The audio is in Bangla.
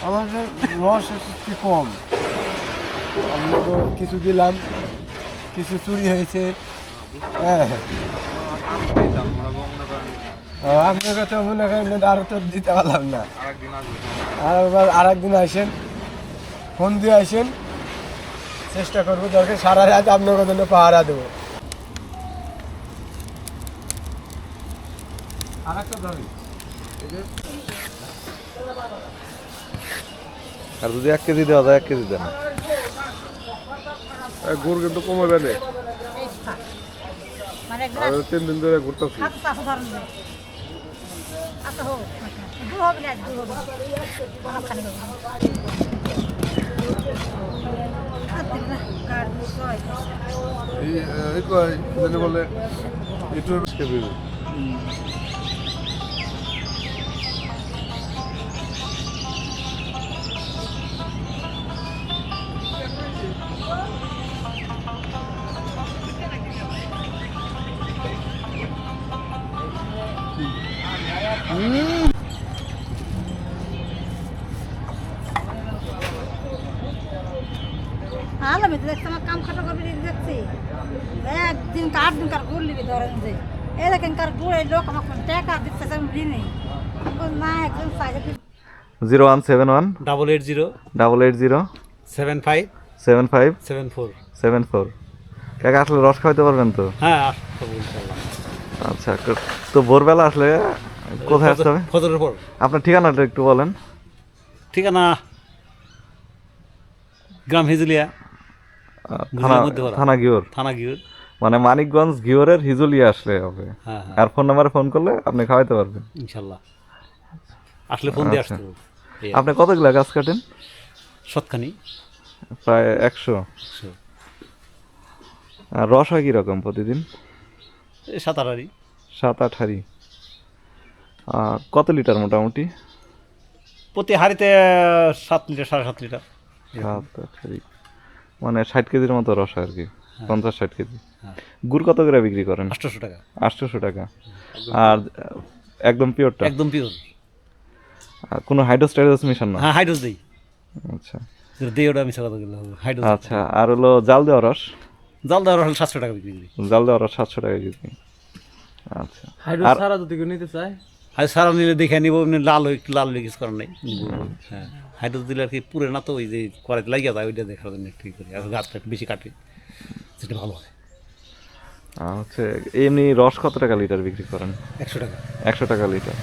আমাদের রস একটু কম, আমরা তো কিছু দিলাম, কিছু চুরি হয়েছে। হ্যাঁ, আপনাকে তো মনে করেন আরও তো দিতে পারলাম না। আর একদিন আসেন, ফোন দিয়ে আসেন, চেষ্টা করবো, দরকার সারা রাত আপনাকে জন্য পাহারা দেবো। আর একটা ধরি, আর যদি 1 কেজি দেওয়া যায় 1 কেজি দেন। গুড় কিন্তু কমাবে না, আর 3 দিন ধরে ঘুরতেছি। বলে একটু আমি দেখছি আমার কাম খাটো করবি দেখছি একদিন কার দিন কার গুড় লিবি ধরেন যে এই দেখেন কার গুড় লোক আমাকে টাকা দিচ্ছে ঋণে না একজন সাইজে 0171 880 880 75 75 74। 74। কাকা আসলে রস খাওয়াইতে পারবেন তো? হ্যাঁ আসবো ইনশাআল্লাহ। আচ্ছা, তো ভোরবেলা আসলে কোথায় আসতে হবে? ফজরের পর। আপনার ঠিকানাটা একটু বলেন। ঠিকানা গ্রাম হিজুলিয়া, থানা ঘিওর। থানা গিউর। মানে মানিকগঞ্জ ঘিওরের হিজুলিয়া আসলে হবে। হ্যাঁ হ্যাঁ, আর ফোন নাম্বারে ফোন করলে আপনি খাওয়াইতে পারবেন ইনশাআল্লাহ। আসলে ফোন দিয়ে আচ্ছা। আসতে হবে। আপনি কতগুলা গাছ কাটেন? সৎখানি প্রায় 100। আর রস হয় কিরকম প্রতিদিন? 7-8 7-8 হাঁড়ি। কত লিটার মোটামুটি? প্রতি হাঁড়িতে 7 লিটার 7.5 লিটার। 7-8 হাঁড়ি মানে 60 কেজির মতো রস হয় আর কি। 50-60 কেজি। হ্যাঁ। গুড় কত করে বিক্রি করেন? 800 টাকা। 800 টাকা। আর একদম পিওরটা? একদম পিওর। কোনো হাইড্রোস্টাইরোস মিশান না? হ্যাঁ হাইড্রোস দিই। আচ্ছা দিই, ওটা মিশা কথা গেল হাইড্রোস। আচ্ছা, আর হলো জাল দেওয়া রস? জাল দেওয়ার হলে 700 টাকা বিক্রি করি। জাল দেওয়া রস 700 টাকা কেজি। আচ্ছা, হাইড্রোস ছাড়া যদি কেউ নিতে চায়? আর সারা নিলে দেখে নিব, এমনি লাল লাল হয়ে কিছু করার নেই। হ্যাঁ, হাইড্রোস দিলে আর কি পুরে না, তো ওই যে কড়াইতে লাগিয়ে যায়, ওইটা দেখার জন্য ঠিক করি। আর গাছটা একটু বেশি কাটে, সেটা ভালো হয়। হচ্ছে এমনি রস কত টাকা লিটার বিক্রি করেন? 100 টাকা। 100 টাকা লিটার।